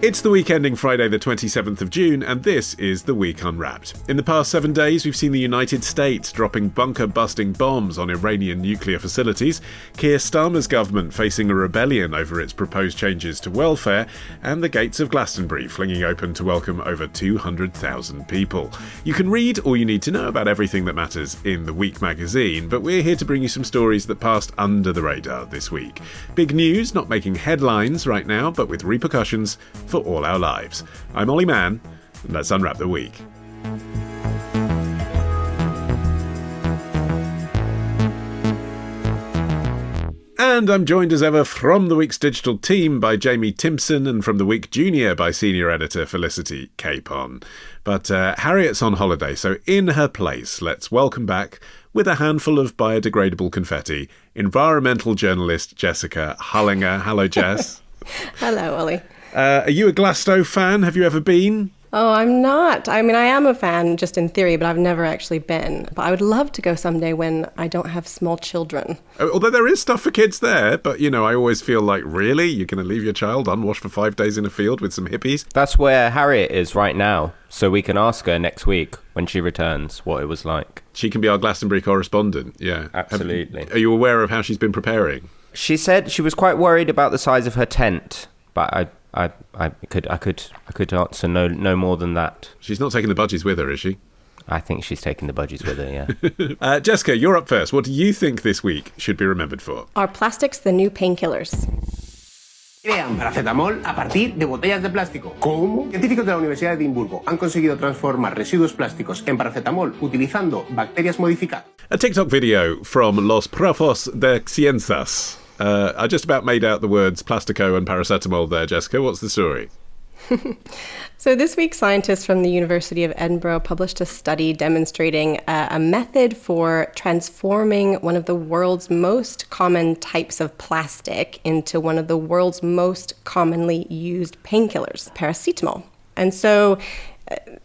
It's the week ending Friday the 27th of June, and this is The Week Unwrapped. In the past 7 days, we've seen the United States dropping bunker-busting bombs on Iranian nuclear facilities, Keir Starmer's government facing a rebellion over its proposed changes to welfare, and the gates of Glastonbury flinging open to welcome over 200,000 people. You can read all you need to know about everything that matters in The Week magazine, but we're here to bring you some stories that passed under the radar this week. Big news, not making headlines right now, but with repercussions for all our lives. I'm Olly Mann, and let's unwrap the week. And I'm joined as ever from the Week's digital team by Jamie Timson and from the Week Junior by senior editor Felicity Capon. But Harriet's on holiday, so in her place, let's welcome back, with a handful of biodegradable confetti, environmental journalist Jessica Hullinger. Hello, Jess. Hello, Olly. Are you a Glasto fan? Have you ever been? Oh, I'm not. I mean, I am a fan just in theory, but I've never actually been. But I would love to go someday when I don't have small children. Although there is stuff for kids there, but, you know, I always feel like, really? You're going to leave your child unwashed for 5 days in a field with some hippies? That's where Harriet is right now, so we can ask her next week when she returns what it was like. She can be our Glastonbury correspondent, yeah. Absolutely. Are you aware of how she's been preparing? She said she was quite worried about the size of her tent, but I could answer no more than that. She's not taking the budgies with her, is she? I think she's taking the budgies with her, yeah. Jessica, you're up first. What do you think this week should be remembered for? Are plastics the new painkillers? Crean paracetamol a partir de botellas de plástico. ¿Cómo? Científicos de la Universidad de Edimburgo han conseguido transformar residuos plásticos en paracetamol utilizando bacterias modificadas. A TikTok video from Los Profos de Ciencias. I just about made out the words plastico and paracetamol there, Jessica. What's the story? So this week, scientists from the University of Edinburgh published a study demonstrating a method for transforming one of the world's most common types of plastic into one of the world's most commonly used painkillers, paracetamol. And so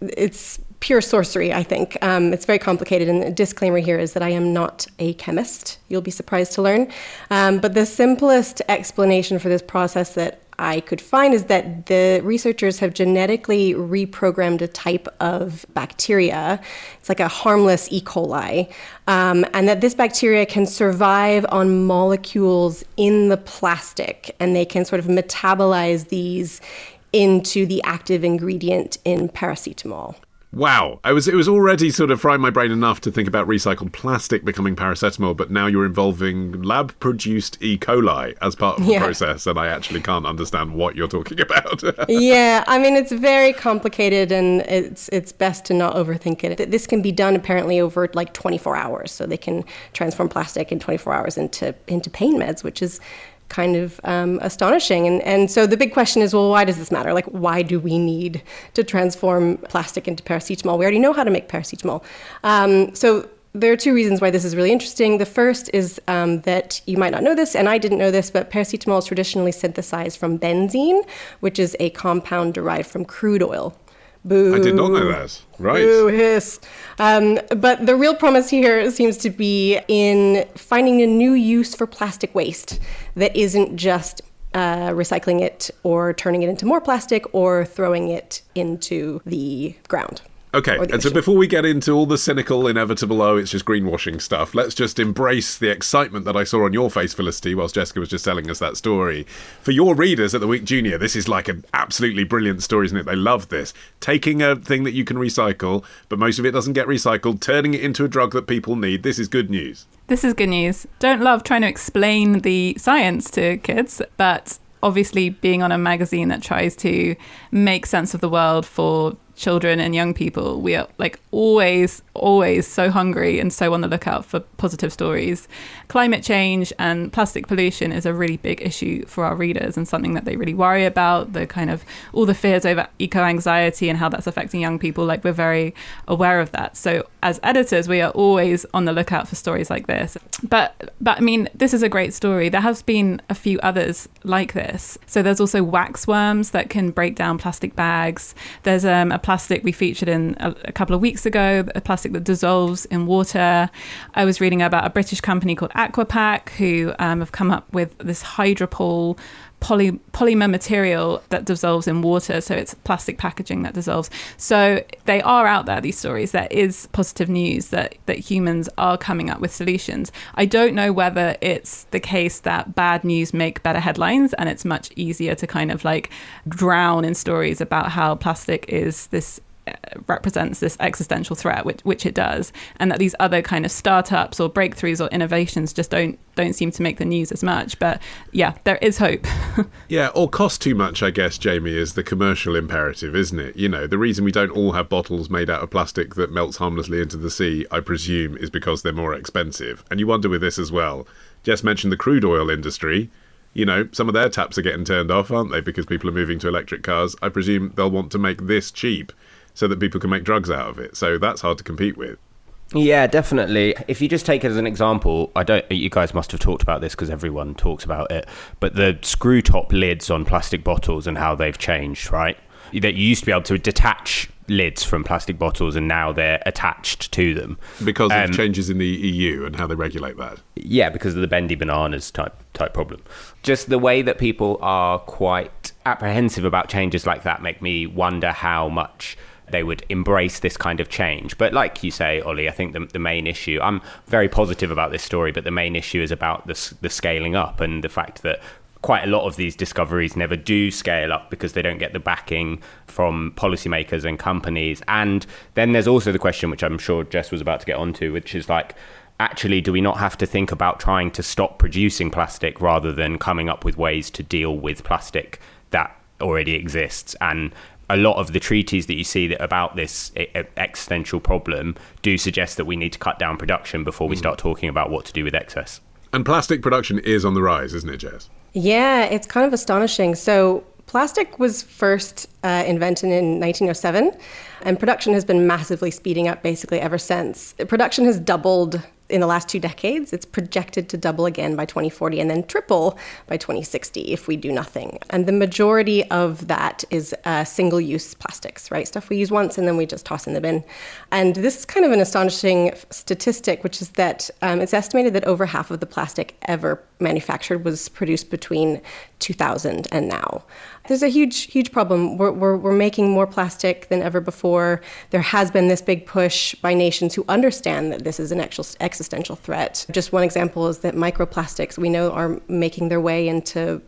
it's pure sorcery, I think. It's very complicated, and the disclaimer here is that I am not a chemist. You'll be surprised to learn. But the simplest explanation for this process that I could find is that the researchers have genetically reprogrammed a type of bacteria. It's like a harmless E. coli, and that this bacteria can survive on molecules in the plastic, and they can sort of metabolize these into the active ingredient in paracetamol. Wow. It was already sort of frying my brain enough to think about recycled plastic becoming paracetamol, but now you're involving lab-produced E. coli as part of the process, and I actually can't understand what you're talking about. Yeah, I mean, it's very complicated, and it's best to not overthink it. This can be done apparently over like 24 hours, so they can transform plastic in 24 hours into pain meds, which is kind of astonishing. And so the big question is, well, why does this matter? Like, why do we need to transform plastic into paracetamol? We already know how to make paracetamol. So there are two reasons why this is really interesting. The first is that you might not know this, and I didn't know this, but paracetamol is traditionally synthesized from benzene, which is a compound derived from crude oil. Boo. I did not know that. Right. Boo, hiss. But the real promise here seems to be in finding a new use for plastic waste that isn't just recycling it or turning it into more plastic or throwing it into the ground. Okay, and so before we get into all the cynical, inevitable, it's just greenwashing stuff, let's just embrace the excitement that I saw on your face, Felicity, whilst Jessica was just telling us that story. For your readers at the Week Junior, this is like an absolutely brilliant story, isn't it? They love this. Taking a thing that you can recycle, but most of it doesn't get recycled, turning it into a drug that people need. This is good news. This is good news. Don't love trying to explain the science to kids, but obviously being on a magazine that tries to make sense of the world for children and young people, we are like always so hungry and so on the lookout for positive stories. Climate change and plastic pollution is a really big issue for our readers and something that they really worry about. The kind of all the fears over eco-anxiety and how that's affecting young people, like we're very aware of that. So as editors, we are always on the lookout for stories like this. But I mean, this is a great story. There have been a few others like this. So there's also wax worms that can break down plastic bags. There's a plastic we featured in a couple of weeks ago, a plastic plastic that dissolves in water. I was reading about a British company called Aquapack who have come up with this hydropol polymer material that dissolves in water. So it's plastic packaging that dissolves. So they are out there, these stories. There is positive news that humans are coming up with solutions. I don't know whether it's the case that bad news make better headlines and it's much easier to kind of like drown in stories about how plastic is this represents this existential threat, which it does, and that these other kind of startups or breakthroughs or innovations just don't seem to make the news as much. But yeah, there is hope. Yeah, or cost too much, I guess, Jamie, is the commercial imperative, isn't it? You know, the reason we don't all have bottles made out of plastic that melts harmlessly into the sea, I presume, is because they're more expensive. And you wonder with this as well. Jess mentioned the crude oil industry. You know, some of their taps are getting turned off, aren't they? Because people are moving to electric cars. I presume they'll want to make this cheap so that people can make drugs out of it. So that's hard to compete with. Yeah, definitely. If you just take it as an example, you guys must have talked about this because everyone talks about it, but the screw top lids on plastic bottles and how they've changed, right? That you used to be able to detach lids from plastic bottles and now they're attached to them. Because of changes in the EU and how they regulate that. Yeah, because of the bendy bananas type problem. Just the way that people are quite apprehensive about changes like that make me wonder how much they would embrace this kind of change. But like you say, Olly, I think the main issue, I'm very positive about this story, but the main issue is about the scaling up and the fact that quite a lot of these discoveries never do scale up because they don't get the backing from policymakers and companies. And then there's also the question, which I'm sure Jess was about to get onto, which is like, actually, do we not have to think about trying to stop producing plastic rather than coming up with ways to deal with plastic that already exists? And a lot of the treaties that you see about this existential problem do suggest that we need to cut down production before we start talking about what to do with excess. And plastic production is on the rise, isn't it, Jess? Yeah, it's kind of astonishing. So plastic was first invented in 1907, and production has been massively speeding up basically ever since. Production has doubled in the last 2 decades. It's projected to double again by 2040 and then triple by 2060 if we do nothing. And the majority of that is single-use plastics, right? Stuff we use once and then we just toss in the bin. And this is kind of an astonishing statistic, which is that it's estimated that over half of the plastic ever manufactured was produced between 2000 and now. There's a huge problem. We're making more plastic than ever before. There has been this big push by nations who understand that this is an actual existential threat. Just one example is that microplastics we know are making their way into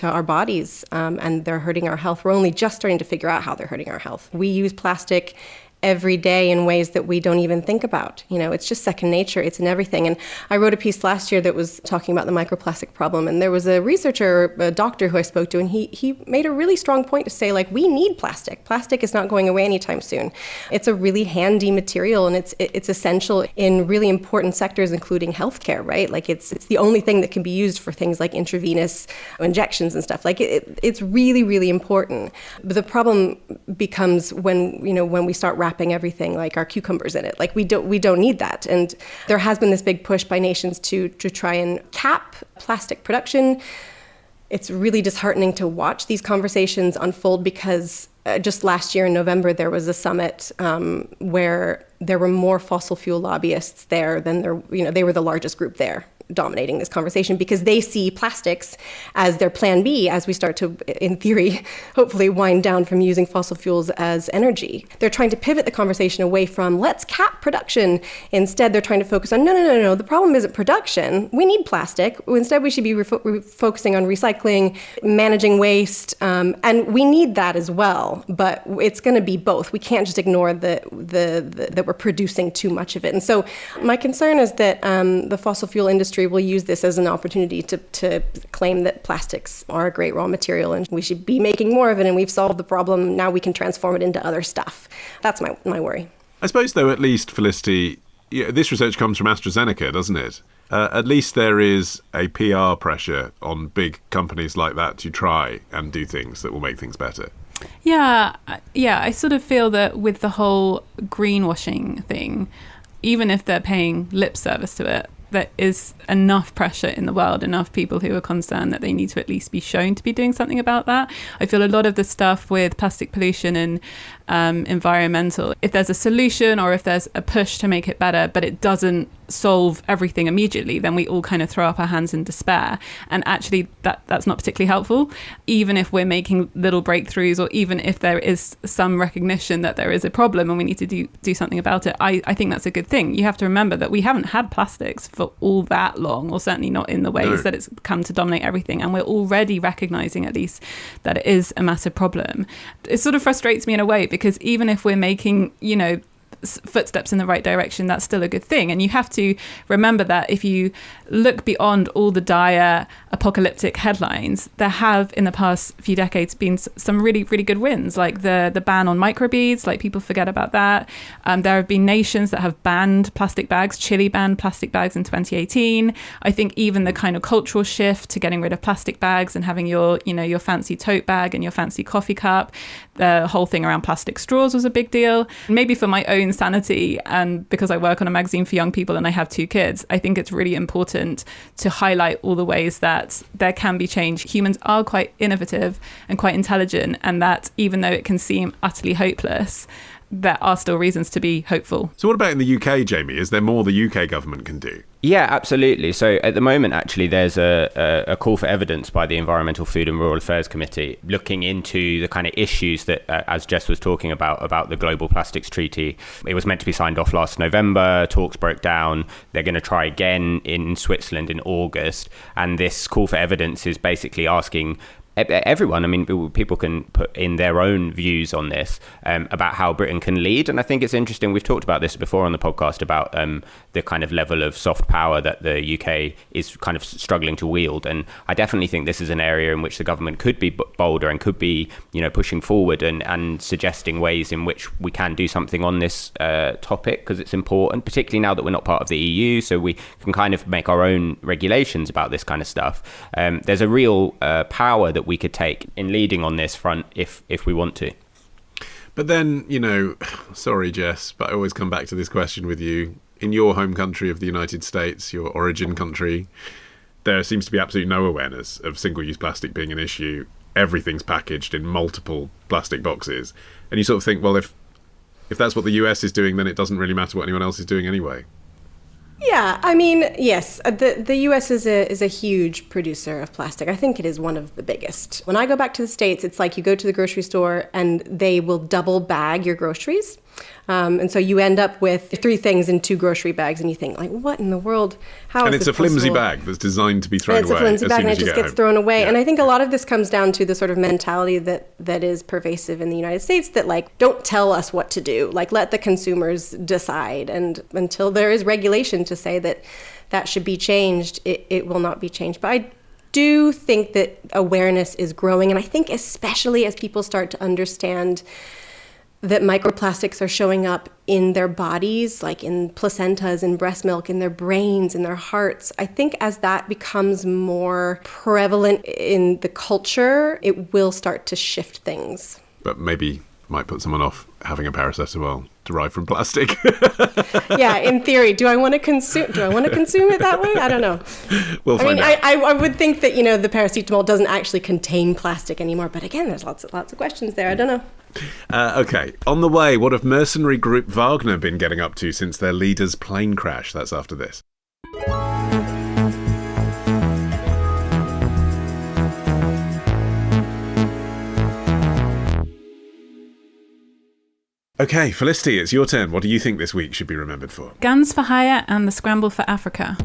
our bodies, and they're hurting our health. We're only just starting to figure out how they're hurting our health. We use plastic every day in ways that we don't even think about. You know, it's just second nature. It's in everything. And I wrote a piece last year that was talking about the microplastic problem. And there was a researcher, a doctor who I spoke to, and he made a really strong point to say, like, we need plastic. Plastic is not going away anytime soon. It's a really handy material, and it's essential in really important sectors, including healthcare, right? Like, it's the only thing that can be used for things like intravenous injections and stuff. Like, it's really, really important. But the problem becomes when we start wrapping everything like our cucumbers in it. Like, we don't need that. And there has been this big push by nations to try and cap plastic production. It's really disheartening to watch these conversations unfold because just last year in November, there was a summit where there were more fossil fuel lobbyists there than they were the largest group there, dominating this conversation because they see plastics as their plan B as we start to, in theory, hopefully wind down from using fossil fuels as energy. They're trying to pivot the conversation away from let's cap production. Instead, they're trying to focus on no. The problem isn't production. We need plastic. Instead, we should be focusing on recycling, managing waste, and we need that as well. But it's going to be both. We can't just ignore that we're producing too much of it. And so my concern is that the fossil fuel industry will use this as an opportunity to claim that plastics are a great raw material and we should be making more of it, and we've solved the problem. Now we can transform it into other stuff. That's my worry. I suppose, though, at least, Felicity, this research comes from AstraZeneca, doesn't it? At least there is a PR pressure on big companies like that to try and do things that will make things better. Yeah, I sort of feel that with the whole greenwashing thing, even if they're paying lip service to it, there is enough pressure in the world, enough people who are concerned that they need to at least be shown to be doing something about that. I feel a lot of the stuff with plastic pollution and environmental, if there's a solution or if there's a push to make it better, but it doesn't solve everything immediately, then we all kind of throw up our hands in despair. And actually that's not particularly helpful. Even if we're making little breakthroughs, or even if there is some recognition that there is a problem and we need to do something about it, I think that's a good thing. You have to remember that we haven't had plastics for all that long, or certainly not in the ways that it's come to dominate everything. And we're already recognizing at least that it is a massive problem. It sort of frustrates me in a way, because even if we're making, footsteps in the right direction, that's still a good thing. And you have to remember that if you look beyond all the dire apocalyptic headlines, there have in the past few decades been some really, really good wins, like the ban on microbeads. Like, people forget about that. There have been nations that have banned plastic bags. Chile banned plastic bags in 2018. I think even the kind of cultural shift to getting rid of plastic bags and having your fancy tote bag and your fancy coffee cup, the whole thing around plastic straws was a big deal. Maybe for my own sanity, and because I work on a magazine for young people and I have 2 kids, I think it's really important to highlight all the ways that there can be change. Humans are quite innovative and quite intelligent, and that even though it can seem utterly hopeless, there are still reasons to be hopeful. So what about in the UK, Jamie? Is there more the UK government can do? Yeah, absolutely. So at the moment, actually, there's a call for evidence by the Environmental, Food and Rural Affairs Committee looking into the kind of issues that, as Jess was talking about the Global Plastics Treaty. It was meant to be signed off last November. Talks broke down. They're going to try again in Switzerland in August. And this call for evidence is basically asking everyone, I mean, people can put in their own views on this, about how Britain can lead. And I think it's interesting, we've talked about this before on the podcast, about the kind of level of soft power that the UK is kind of struggling to wield. And I definitely think this is an area in which the government could be bolder and could be, pushing forward and suggesting ways in which we can do something on this topic, because it's important, particularly now that we're not part of the EU, so we can kind of make our own regulations about this kind of stuff. There's a real power that we could take in leading on this front if we want to. But then, sorry, Jess, but I always come back to this question with you. In your home country of the United States, your origin country, there seems to be absolutely no awareness of single-use plastic being an issue. Everything's packaged in multiple plastic boxes. And you sort of think, well, if that's what the US is doing, then it doesn't really matter what anyone else is doing anyway. Yeah, I mean, yes, the U.S. is a huge producer of plastic. I think it is one of the biggest. When I go back to the States, it's like you go to the grocery store and they will double bag your groceries. And so you end up with 3 things in 2 grocery bags, and you think, like, what in the world? How? And is it's a flimsy bag that's designed to be thrown away. It's a flimsy bag, and it just gets thrown away. Yeah. And I think a lot of this comes down to the sort of mentality that is pervasive in the United States, that, like, don't tell us what to do. Like, let the consumers decide. And until there is regulation to say that should be changed, it will not be changed. But I do think that awareness is growing, and I think especially as people start to understand that microplastics are showing up in their bodies, like in placentas, in breast milk, in their brains, in their hearts. I think as that becomes more prevalent in the culture, it will start to shift things. But maybe might put someone off having a paracetamol derived from plastic. Yeah, in theory. Do I want to consume it that way? I don't know. We'll find out. I would think that, the paracetamol doesn't actually contain plastic anymore. But again, there's lots of questions there. I don't know. Okay, on the way, what have mercenary group Wagner been getting up to since their leader's plane crash? That's after this. Okay, Felicity, it's your turn. What do you think this week should be remembered for? Guns for Hire and the Scramble for Africa.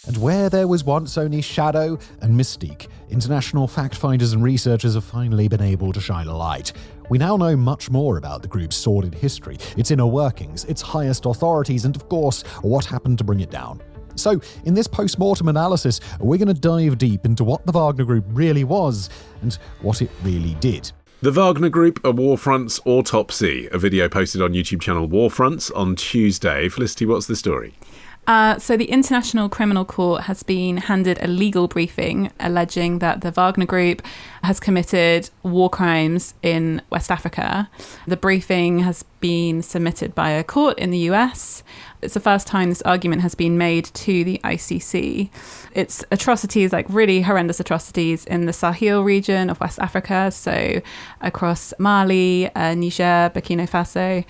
And where there was once only shadow and mystique, international fact-finders and researchers have finally been able to shine a light. We now know much more about the group's sordid history, its inner workings, its highest authorities, and of course, what happened to bring it down. So, in this post-mortem analysis, we're going to dive deep into what the Wagner Group really was and what it really did. The Wagner Group, a Warfronts Autopsy, a video posted on YouTube channel Warfronts on Tuesday. Felicity, what's the story? So the International Criminal Court has been handed a legal briefing alleging that the Wagner Group has committed war crimes in West Africa. The briefing has been submitted by a court in the US. It's the first time this argument has been made to the ICC. It's atrocities, like really horrendous atrocities in the Sahel region of West Africa, so across Mali, Niger, Burkina Faso.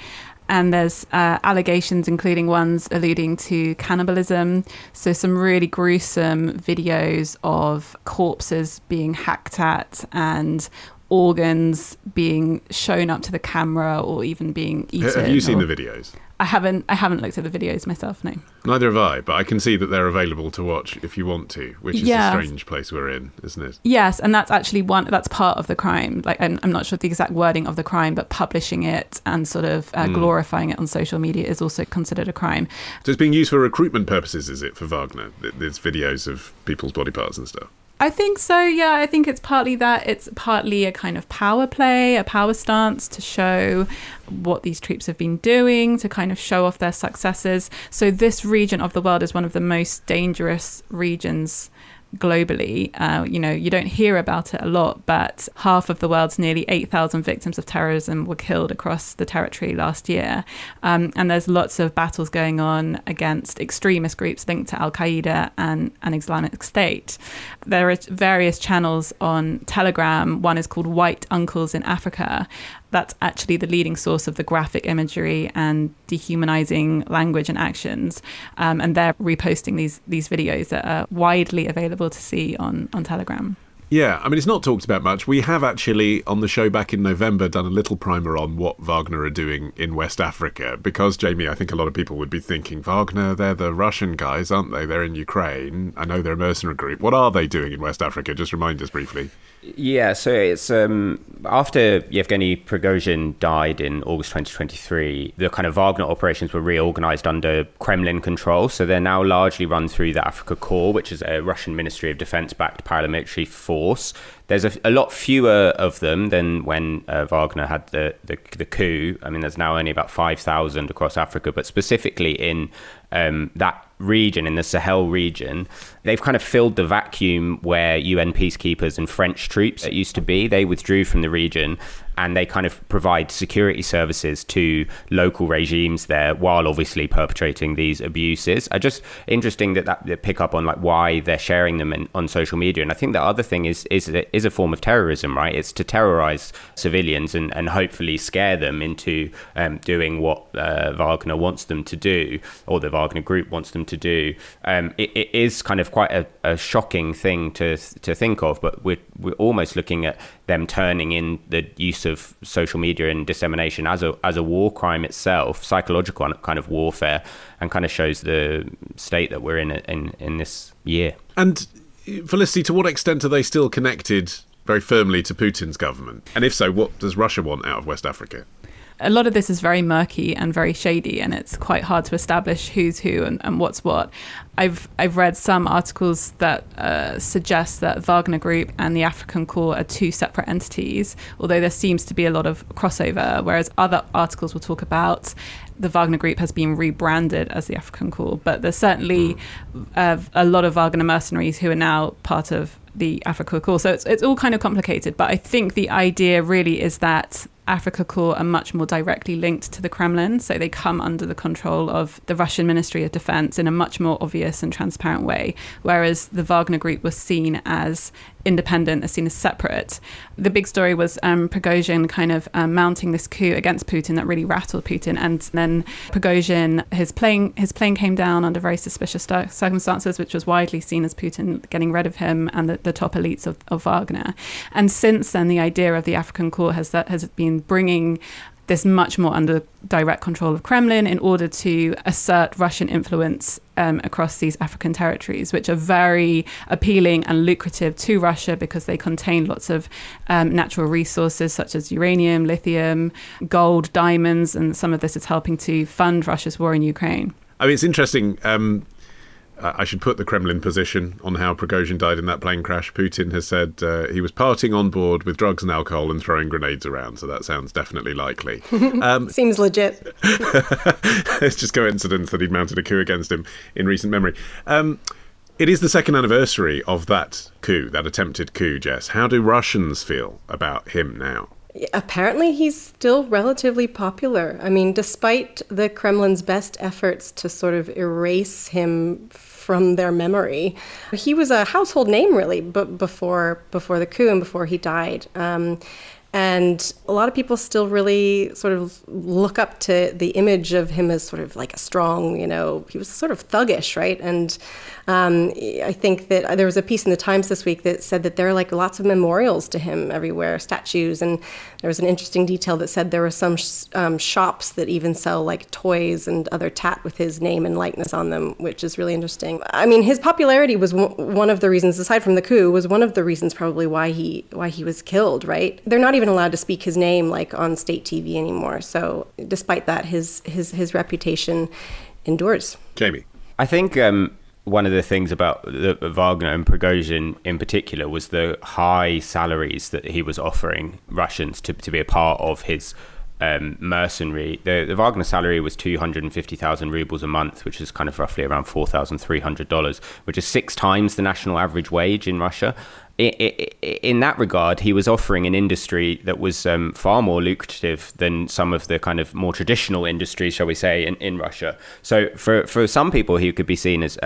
And there's allegations, including ones alluding to cannibalism. So some really gruesome videos of corpses being hacked at and organs being shown up to the camera or even being eaten. Have you seen the videos? I haven't looked at the videos myself, no. Neither have I, but I can see that they're available to watch if you want to, which is a strange place we're in, isn't it? Yes, and that's actually that's part of the crime. Like, I'm not sure the exact wording of the crime, but publishing it and sort of glorifying it on social media is also considered a crime. So it's being used for recruitment purposes, is it, for Wagner? There's videos of people's body parts and stuff. I think so, yeah. I think it's partly that. It's partly a kind of power play, a power stance to show what these troops have been doing, to kind of show off their successes. So this region of the world is one of the most dangerous regions globally. You don't hear about it a lot, but half of the world's nearly 8,000 victims of terrorism were killed across the territory last year. And there's lots of battles going on against extremist groups linked to Al-Qaeda and Islamic State. There are various channels on Telegram. One is called White Uncles in Africa. That's actually the leading source of the graphic imagery and dehumanizing language and actions. And they're reposting these videos that are widely available to see on Telegram. Yeah, I mean, it's not talked about much. We have actually, on the show back in November, done a little primer on what Wagner are doing in West Africa. Because, Jamie, I think a lot of people would be thinking, Wagner, they're the Russian guys, aren't they? They're in Ukraine. I know they're a mercenary group. What are they doing in West Africa? Just remind us briefly. Yeah, so it's after Yevgeny Prigozhin died in August 2023, the kind of Wagner operations were reorganized under Kremlin control. So they're now largely run through the Africa Corps, which is a Russian Ministry of Defense-backed paramilitary force. There's a lot fewer of them than when Wagner had the coup. I mean, there's now only about 5,000 across Africa, but specifically in that region, in the Sahel region, they've kind of filled the vacuum where UN peacekeepers and French troops that used to be. They withdrew from the region and they kind of provide security services to local regimes there while obviously perpetrating these abuses. Just interesting that they pick up on like why they're sharing them on social media. And I think the other thing is a form of terrorism, right? It's to terrorize civilians and hopefully scare them into doing what Wagner wants them to do, or the Wagner Group wants them to do. It is kind of quite a shocking thing to think of, but we're almost looking at them turning in the use of social media and dissemination as a war crime itself, psychological kind of warfare, and kind of shows the state that we're in this year. And Felicity, to what extent are they still connected very firmly to Putin's government? And if so, what does Russia want out of West Africa? A lot of this is very murky and very shady, and it's quite hard to establish who's who and what's what. I've read some articles that suggest that Wagner Group and the African Corps are two separate entities, although there seems to be a lot of crossover, whereas other articles will talk about the Wagner Group has been rebranded as the African Corps. But there's certainly a lot of Wagner mercenaries who are now part of the Africa Corps. So it's all kind of complicated. But I think the idea really is that Africa Corps are much more directly linked to the Kremlin, so they come under the control of the Russian Ministry of Defense in a much more obvious and transparent way, whereas the Wagner Group was seen as independent, as seen as separate. The big story was Prigozhin kind of mounting this coup against Putin that really rattled Putin, and then Prigozhin, his plane came down under very suspicious circumstances, which was widely seen as Putin getting rid of him and the top elites of Wagner. And since then, the idea of the African Corps has been bringing this much more under direct control of Kremlin in order to assert Russian influence across these African territories, which are very appealing and lucrative to Russia because they contain lots of natural resources such as uranium, lithium, gold, diamonds, and some of this is helping to fund Russia's war in Ukraine. I mean, it's interesting. I should put the Kremlin position on how Prigozhin died in that plane crash. Putin has said he was partying on board with drugs and alcohol and throwing grenades around, so that sounds definitely likely. Seems legit. It's just coincidence that he'd mounted a coup against him in recent memory. It is the second anniversary of that coup, that attempted coup, Jess. How do Russians feel about him now? Apparently, he's still relatively popular. I mean, despite the Kremlin's best efforts to sort of erase him from their memory, he was a household name, really, but before the coup and before he died. And a lot of people still really sort of look up to the image of him as sort of like a strong, he was sort of thuggish, right? And I think that there was a piece in the Times this week that said that there are like lots of memorials to him everywhere, statues. And there was an interesting detail that said there were some shops that even sell like toys and other tat with his name and likeness on them, which is really interesting. I mean, his popularity was one of the reasons, aside from the coup, was one of the reasons probably why he was killed, right? They're not even allowed to speak his name like on state TV anymore. So despite that, his reputation endures. Jamie. I think one of the things about Wagner and Prigozhin in particular was the high salaries that he was offering Russians to be a part of his mercenary. The Wagner salary was 250,000 rubles a month, which is kind of roughly around $4,300, which is 6 times the national average wage in Russia. In that regard, he was offering an industry that was far more lucrative than some of the kind of more traditional industries, shall we say, in Russia. So for some people, he could be seen as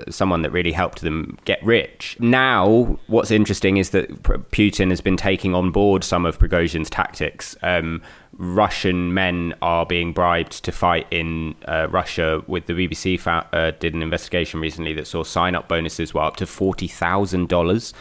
someone that really helped them get rich. Now, what's interesting is that Putin has been taking on board some of Prigozhin's tactics. Russian men are being bribed to fight in Russia. With the BBC did an investigation recently that saw sign-up bonuses were up to $40,000,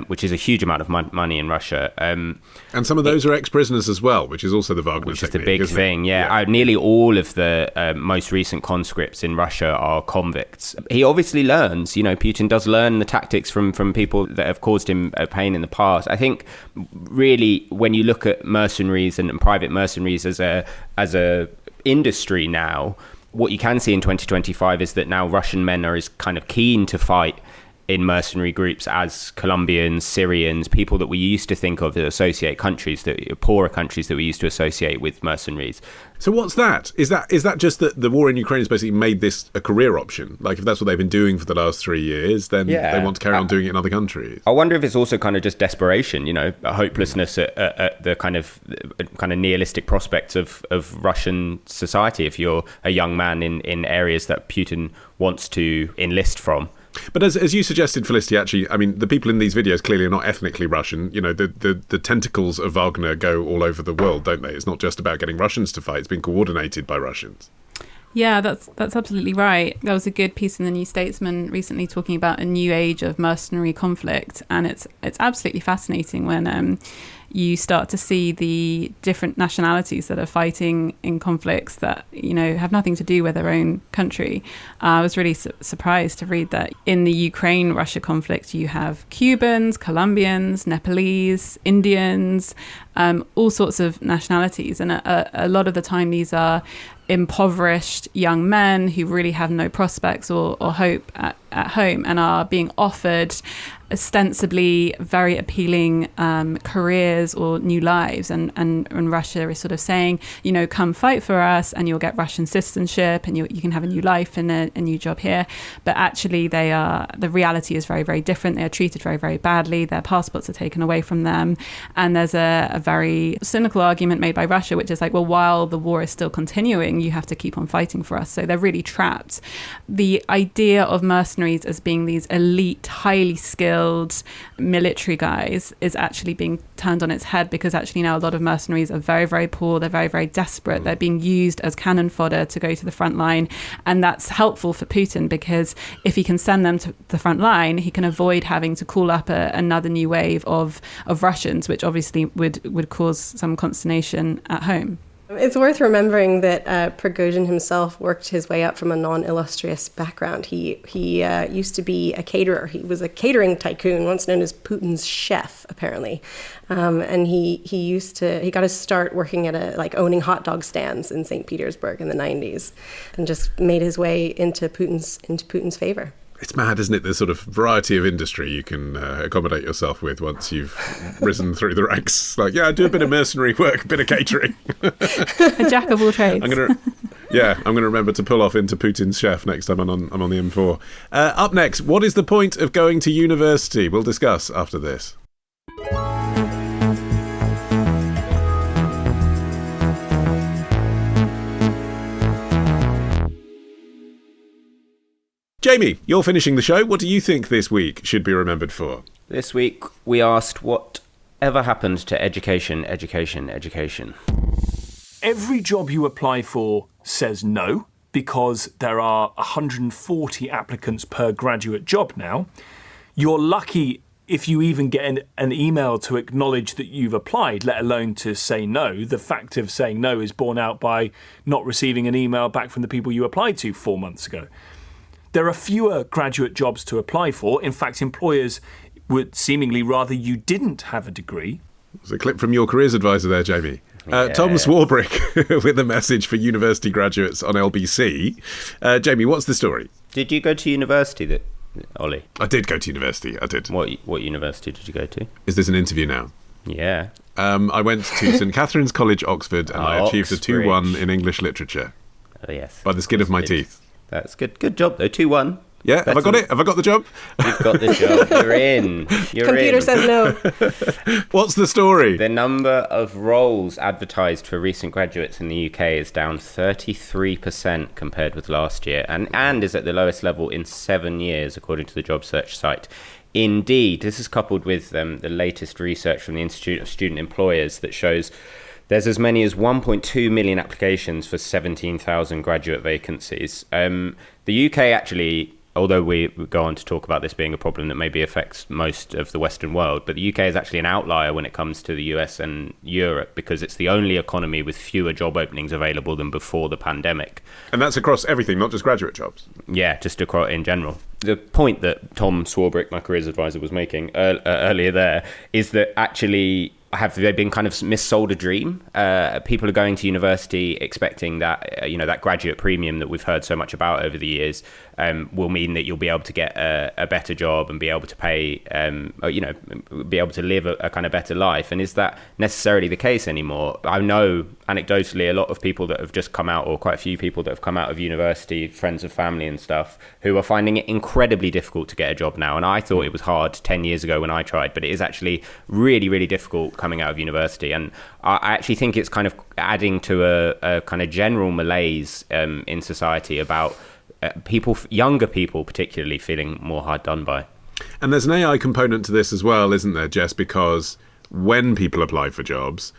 which is a huge amount of money in Russia. And some of those are ex-prisoners as well, which is also the Wagner technique. Which is the big thing, yeah. Nearly all of the most recent conscripts in Russia are convicts. He obviously learns, Putin does learn the tactics from people that have caused him pain in the past. I think really when you look at mercenaries and private mercenaries as a industry now, what you can see in 2025 is that now Russian men are as kind of keen to fight in mercenary groups as Colombians, Syrians, people that we used to think of as poorer countries that we used to associate with mercenaries. So what's that? Is that just that the war in Ukraine has basically made this a career option? Like if that's what they've been doing for the last 3 years, then they want to carry on doing it in other countries. I wonder if it's also kind of just desperation, a hopelessness at the kind of nihilistic prospects of Russian society if you're a young man in areas that Putin wants to enlist from. But as you suggested, Felicity, actually, I mean, the people in these videos clearly are not ethnically Russian. The tentacles of Wagner go all over the world, don't they? It's not just about getting Russians to fight. It's been coordinated by Russians. Yeah, that's absolutely right. There was a good piece in the New Statesman recently talking about a new age of mercenary conflict, and it's absolutely fascinating when you start to see the different nationalities that are fighting in conflicts that have nothing to do with their own country. I was really surprised to read that in the Ukraine-Russia conflict you have Cubans, Colombians, Nepalese, Indians, all sorts of nationalities, and a lot of the time these are impoverished young men who really have no prospects or hope at home and are being offered ostensibly very appealing careers or new lives, and Russia is sort of saying, come fight for us and you'll get Russian citizenship and you can have a new life and a new job here. But actually the reality is very, very different. They are treated very, very badly. Their passports are taken away from them, and there's a very cynical argument made by Russia, which is like, well, while the war is still continuing, you have to keep on fighting for us. So they're really trapped. The idea of mercenaries as being these elite, highly skilled military guys is actually being turned on its head, because actually now a lot of mercenaries are very, very poor. They're very, very desperate. They're being used as cannon fodder to go to the front line. And that's helpful for Putin, because if he can send them to the front line, he can avoid having to call up another new wave of Russians, which obviously would cause some consternation at home. It's worth remembering that Prigozhin himself worked his way up from a non-illustrious background. He used to be a caterer. He was a catering tycoon, once known as Putin's chef, apparently. And he got his start working at owning hot dog stands in St. Petersburg in the 90s, and just made his way into Putin's favor. It's mad, isn't it, the sort of variety of industry you can accommodate yourself with once you've risen through the ranks. Like, yeah, I do a bit of mercenary work, a bit of catering. A jack of all trades. I'm going to remember to pull off into Putin's chef next time I'm on the M4. Up next, what is the point of going to university? We'll discuss after this. Jamie, you're finishing the show. What do you think this week should be remembered for? This week we asked whatever happened to education. Every job you apply for says no, because there are 140 applicants per graduate job now. You're lucky if you even get an email to acknowledge that you've applied, let alone to say no. The fact of saying no is borne out by not receiving an email back from the people you applied to 4 months ago. There are fewer graduate jobs to apply for. In fact, employers would seemingly rather you didn't have a degree. There's a clip from your careers advisor there, Jamie. Tom Swarbrick with a message for university graduates on LBC. Jamie, what's the story? Did you go to university, Ollie? I did go to university, I did. What university did you go to? Is this an interview now? Yeah. I went to St Catherine's College, Oxford, and I achieved a 2-1 in English literature. Oh, yes. By the skin of my teeth. That's good. Good job, though. 2-1. Yeah, have I got it? Have I got the job? You've got the job. You're in. Computer says no. What's the story? The number of roles advertised for recent graduates in the UK is down 33% compared with last year, and is at the lowest level in 7 years, according to the job search site. Indeed, this is coupled with the latest research from the Institute of Student Employers that shows there's as many as 1.2 million applications for 17,000 graduate vacancies. The UK actually, although we go on to talk about this being a problem that maybe affects most of the Western world, but the UK is actually an outlier when it comes to the US and Europe, because it's the only economy with fewer job openings available than before the pandemic. And that's across everything, not just graduate jobs? Yeah, just across in general. The point that Tom Swarbrick, my careers advisor, was making earlier there is that actually have they been kind of missold a dream? People are going to university expecting that, that graduate premium that we've heard so much about over the years will mean that you'll be able to get a better job and be able to pay, be able to live a kind of better life. And is that necessarily the case anymore? I know anecdotally a lot of people that have just come out, or quite a few people that have come out of university, friends of family and stuff, who are finding it incredibly difficult to get a job now. And I thought it was hard 10 years ago when I tried, but it is actually really, really difficult coming out of university. And I actually think it's kind of adding to a kind of general malaise in society about younger people particularly feeling more hard done by. And there's an AI component to this as well, isn't there, Jess? Because when people apply for jobs,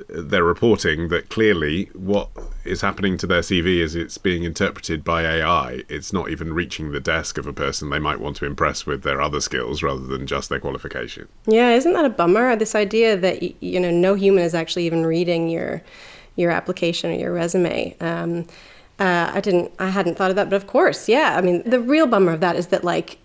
they're reporting that clearly what is happening to their CV is it's being interpreted by AI. It's not even reaching the desk of a person they might want to impress with their other skills rather than just their qualification. Yeah, isn't that a bummer? This idea that no human is actually even reading your application or your resume. I hadn't thought of that, but of course, yeah. I mean, the real bummer of that is that,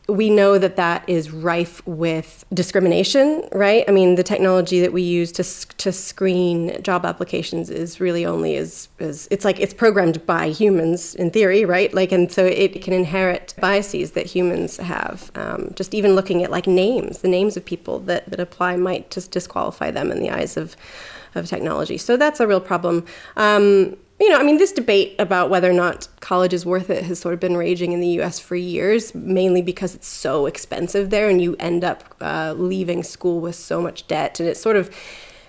we know that is rife with discrimination, right? I mean, the technology that we use to screen job applications is really only it's programmed by humans in theory, right? And so it can inherit biases that humans have. Just even looking at the names of people that apply might just disqualify them in the eyes of technology. So that's a real problem. This debate about whether or not college is worth it has sort of been raging in the U.S. for years, mainly because it's so expensive there, and you end up leaving school with so much debt, and it sort of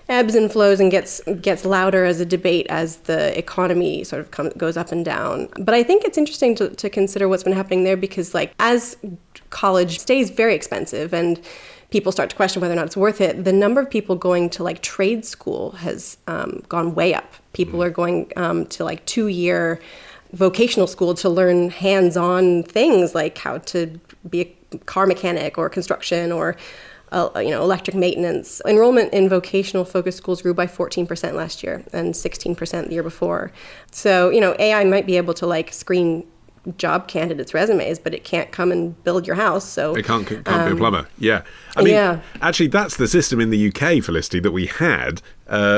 ebbs and flows and gets louder as a debate as the economy sort of goes up and down. But I think it's interesting to consider what's been happening there, because as college stays very expensive and people start to question whether or not it's worth it, the number of people going to trade school has gone way up. People are going to 2-year vocational school to learn hands-on things like how to be a car mechanic or construction or electric maintenance. Enrollment in vocational focused schools grew by 14% last year and 16% the year before. So, AI might be able to screen job candidates' resumes, but it can't come and build your house. So it can't be a plumber. Yeah. Actually, that's the system in the UK, Felicity, that we had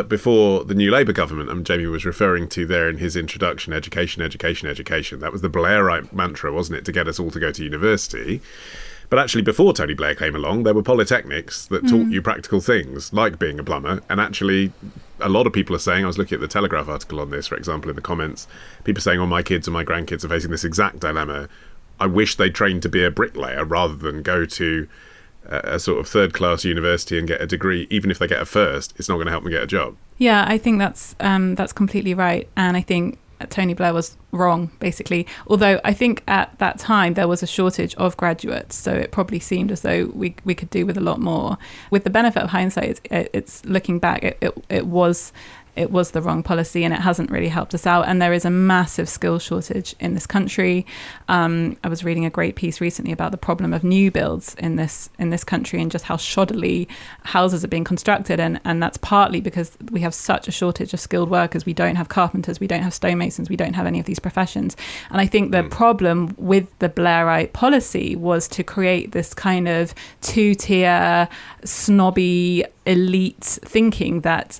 before the new Labour government. Jamie was referring to there in his introduction, education, education, education. That was the Blairite mantra, wasn't it, to get us all to go to university. But actually, before Tony Blair came along, there were polytechnics that taught you practical things, like being a plumber. And actually, a lot of people are saying, I was looking at the Telegraph article on this, for example, in the comments, people saying, my kids and my grandkids are facing this exact dilemma. I wish they'd trained to be a bricklayer rather than go to a sort of third-class university and get a degree. Even if they get a first, it's not going to help them get a job. Yeah, I think that's completely right. And I think Tony Blair was wrong, basically. Although I think at that time there was a shortage of graduates, so it probably seemed as though we could do with a lot more. With the benefit of hindsight, it's looking back, it was the wrong policy, and it hasn't really helped us out. And there is a massive skill shortage in this country. I was reading a great piece recently about the problem of new builds in this country and just how shoddily houses are being constructed. And that's partly because we have such a shortage of skilled workers. We don't have carpenters, we don't have stonemasons, we don't have any of these professions. And I think the problem with the Blairite policy was to create this kind of two-tier, snobby, elite thinking that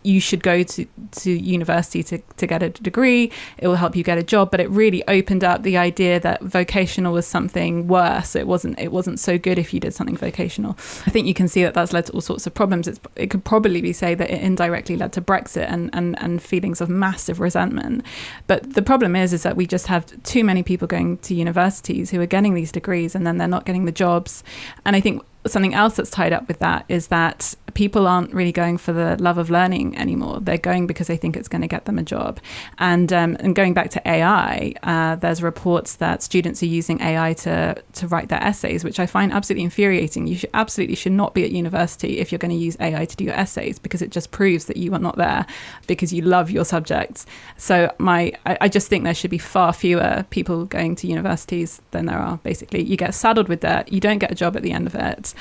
you should go to university to get a degree. It will help you get a job, but it really opened up the idea that vocational was something worse. It wasn't so good if you did something vocational. I think you can see that that's led to all sorts of problems. It could probably be said that it indirectly led to Brexit and feelings of massive resentment. But the problem is that we just have too many people going to universities who are getting these degrees and then they're not getting the jobs. And I think something else that's tied up with that is that people aren't really going for the love of learning anymore. They're going because they think it's going to get them a job. And going back to AI, there's reports that students are using AI to write their essays, which I find absolutely infuriating. You should not be at university if you're going to use AI to do your essays, because it just proves that you are not there because you love your subjects. So I just think there should be far fewer people going to universities than there are, basically. You get saddled with debt, you don't get a job at the end of it.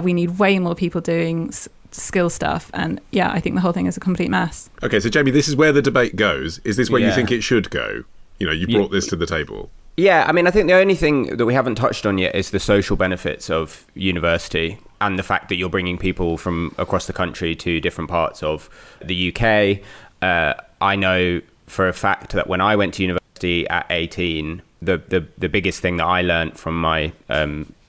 We need way more people doing skill stuff. And yeah, I think the whole thing is a complete mess. Okay, so Jamie, this is where the debate goes. Is this where you think it should go? You brought this to the table. Yeah, I think the only thing that we haven't touched on yet is the social benefits of university and the fact that you're bringing people from across the country to different parts of the UK. I know for a fact that when I went to university at 18, the biggest thing that I learned from my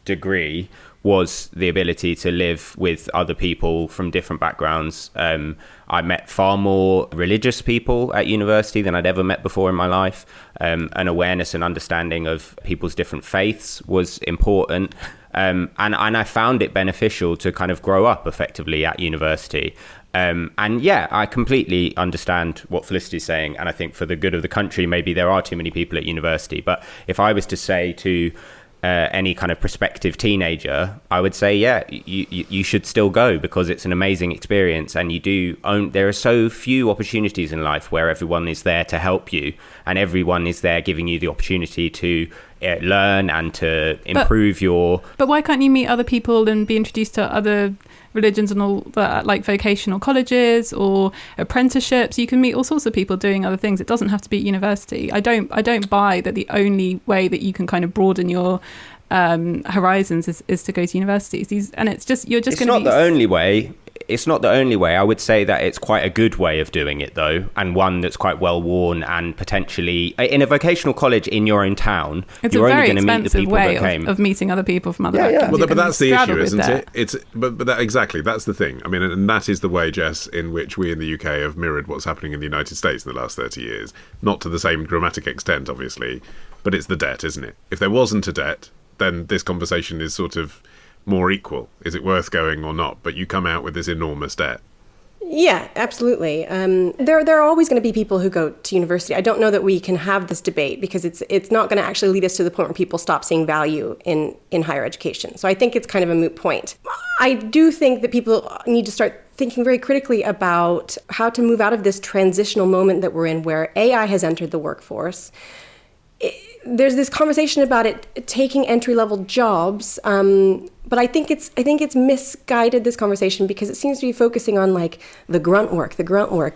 degree was the ability to live with other people from different backgrounds. I met far more religious people at university than I'd ever met before in my life. An awareness and understanding of people's different faiths was important. And I found it beneficial to kind of grow up effectively at university. And yeah, I completely understand what Felicity's saying. And I think for the good of the country, maybe there are too many people at university. But if I was to say to any kind of prospective teenager, I would say, yeah, you should still go, because it's an amazing experience. And there are so few opportunities in life where everyone is there to help you and everyone is there giving you the opportunity to learn and to improve But why can't you meet other people and be introduced to other religions and all that, like vocational colleges or apprenticeships? You can meet all sorts of people doing other things. It doesn't have to be at university. I don't buy that the only way that you can kind of broaden your horizons is to go to universities. And it's just you're just going to be... It's not the only way. It's not the only way. I would say that it's quite a good way of doing it, though, and one that's quite well worn. And potentially in a vocational college in your own town, you're only going to meet the people that came. Of meeting other people from other backgrounds. Well, but that's the issue, isn't it? Exactly, that's the thing. And that is the way, Jess, in which we in the UK have mirrored what's happening in the United States in the last 30 years. Not to the same dramatic extent, obviously, but it's the debt, isn't it? If there wasn't a debt, then this conversation is sort of more equal. Is it worth going or not? But you come out with this enormous debt. Yeah, absolutely. There are always going to be people who go to university. I don't know that we can have this debate because it's not going to actually lead us to the point where people stop seeing value in higher education. So I think it's kind of a moot point. I do think that people need to start thinking very critically about how to move out of this transitional moment that we're in where AI has entered the workforce. there's this conversation about it taking entry-level jobs, but I think it's misguided, this conversation, because it seems to be focusing on like the grunt work.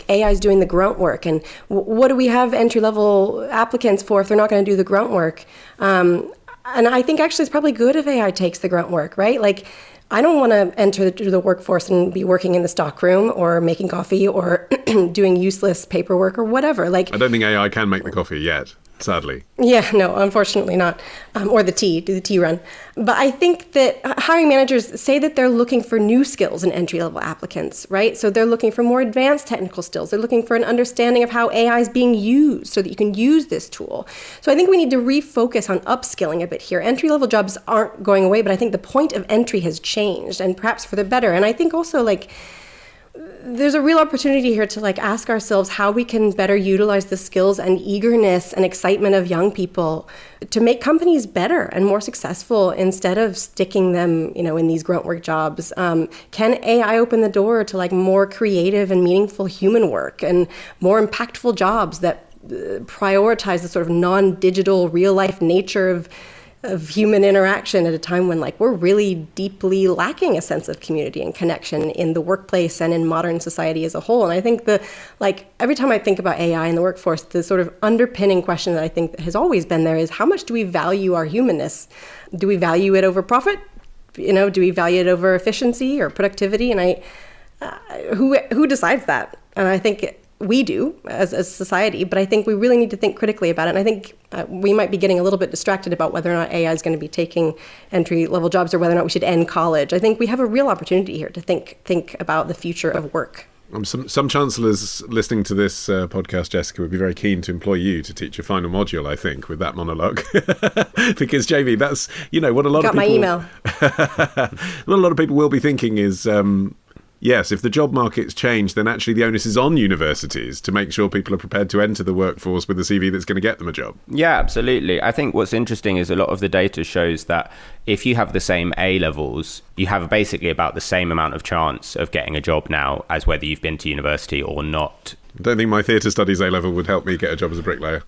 AI is doing the grunt work, and what do we have entry-level applicants for if they're not going to do the grunt work? And I think actually it's probably good if AI takes the grunt work, right? Like, I don't want to enter the workforce and be working in the stockroom or making coffee or doing useless paperwork or whatever. Like, I don't think AI can make the coffee yet, sadly. Yeah, no, unfortunately not. Or do the tea run. But I think that hiring managers say that they're looking for new skills in entry-level applicants, right? So they're looking for more advanced technical skills. They're looking for an understanding of how AI is being used so that you can use this tool. So I think we need to refocus on upskilling a bit here. Entry-level jobs aren't going away, but I think the point of entry has changed, and perhaps for the better. And I think also, like, there's a real opportunity here to like ask ourselves how we can better utilize the skills and eagerness and excitement of young people to make companies better and more successful instead of sticking them, in these grunt work jobs. Can AI open the door to like more creative and meaningful human work and more impactful jobs that prioritize the sort of non-digital real life nature of human interaction at a time when like we're really deeply lacking a sense of community and connection in the workplace and in modern society as a whole? And I think every time I think about AI in the workforce, the sort of underpinning question that I think has always been there is, how much do we value our humanness? Do we value it over profit? Do we value it over efficiency or productivity? And who decides that? And I think we do as a society, but I think we really need to think critically about it. And I think we might be getting a little bit distracted about whether or not AI is going to be taking entry-level jobs or whether or not we should end college. I think we have a real opportunity here to think about the future of work. Some chancellors listening to this podcast, Jessica, would be very keen to employ you to teach a final module, I think, with that monologue. Because, JV, that's, what a lot of people... Got my email. What a lot of people will be thinking is... yes, if the job market's changed, then actually the onus is on universities to make sure people are prepared to enter the workforce with a CV that's going to get them a job. Yeah, absolutely. I think what's interesting is a lot of the data shows that if you have the same A levels, you have basically about the same amount of chance of getting a job now as whether you've been to university or not. I don't think my theatre studies A level would help me get a job as a bricklayer.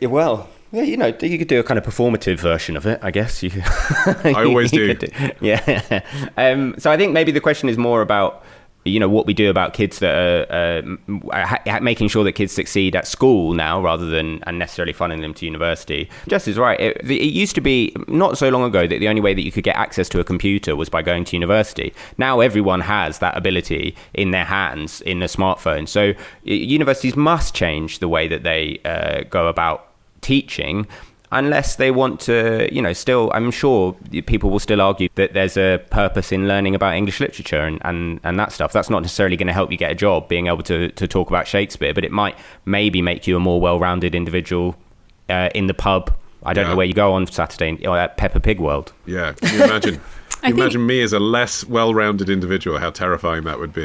Well, yeah, you could do a kind of performative version of it, I guess. I always do. Yeah. So I think maybe the question is more about what we do about kids that are making sure that kids succeed at school now rather than necessarily funneling them to university. Jess is right. It used to be not so long ago that the only way that you could get access to a computer was by going to university. Now everyone has that ability in their hands in a smartphone. So universities must change the way that they go about teaching, unless they want to, still, I'm sure people will still argue that there's a purpose in learning about English literature and that stuff. That's not necessarily going to help you get a job, being able to talk about Shakespeare, but it might maybe make you a more well-rounded individual in the pub. I don't know where you go on Saturday, at Peppa Pig World. Yeah, can you imagine? Imagine me as a less well-rounded individual, how terrifying that would be.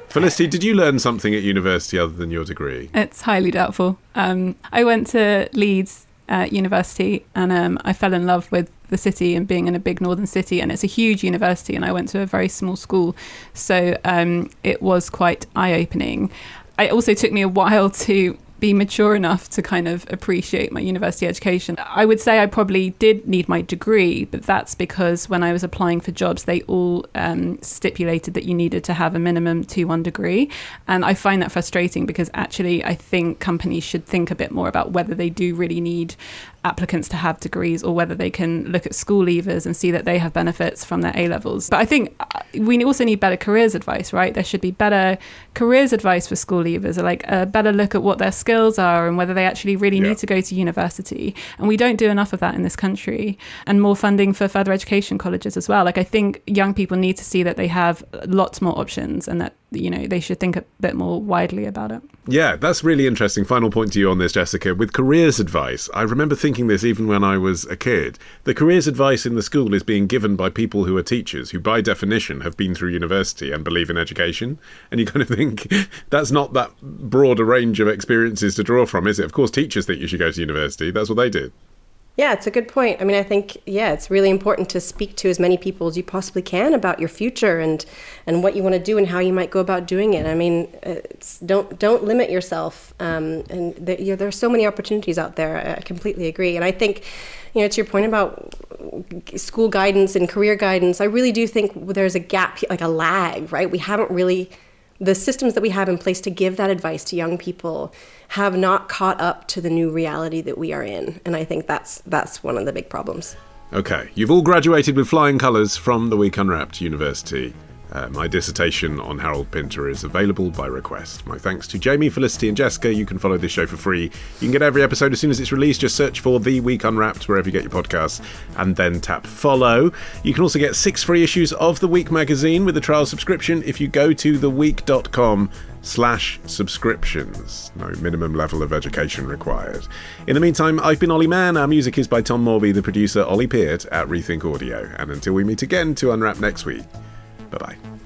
Felicity, did you learn something at university other than your degree? It's highly doubtful. I went to Leeds University and I fell in love with the city and being in a big northern city, and it's a huge university and I went to a very small school, so it was quite eye-opening. It also took me a while to be mature enough to kind of appreciate my university education. I would say I probably did need my degree, but that's because when I was applying for jobs, they all stipulated that you needed to have a minimum 2-1 degree. And I find that frustrating because actually I think companies should think a bit more about whether they do really need applicants to have degrees or whether they can look at school leavers and see that they have benefits from their A-levels. But I think we also need better careers advice, right? There should be better careers advice for school leavers, like a better look at what their skills are and whether they actually really need to go to university. And we don't do enough of that in this country. And more funding for further education colleges as well. Like, I think young people need to see that they have lots more options and that, they should think a bit more widely about it. Yeah, that's really interesting. Final point to you on this, Jessica. With careers advice, I remember thinking this even when I was a kid. The careers advice in the school is being given by people who are teachers, who by definition have been through university and believe in education. And you kind of think that's not that broad a range of experiences to draw from, is it? Of course, teachers think you should go to university. That's what they did. Yeah, it's a good point. I mean, I think, it's really important to speak to as many people as you possibly can about your future and what you want to do and how you might go about doing it. I mean, don't limit yourself. And there are so many opportunities out there. I completely agree. And I think, to your point about school guidance and career guidance, I really do think there's a gap, like a lag, right? We haven't really, the systems that we have in place to give that advice to young people have not caught up to the new reality that we are in. And I think that's one of the big problems. Okay, you've all graduated with flying colours from the Week Unwrapped University. My dissertation on Harold Pinter is available by request. My thanks to Jamie, Felicity and Jessica. You can follow this show for free. You can get every episode as soon as it's released. Just search for The Week Unwrapped wherever you get your podcasts and then tap follow. You can also get 6 free issues of The Week magazine with a trial subscription if you go to theweek.com/subscriptions. No minimum level of education required. In the meantime, I've been Olly Mann. Our music is by Tom Morby, the producer Ollie Peart at Rethink Audio. And until we meet again to unwrap next week, bye-bye.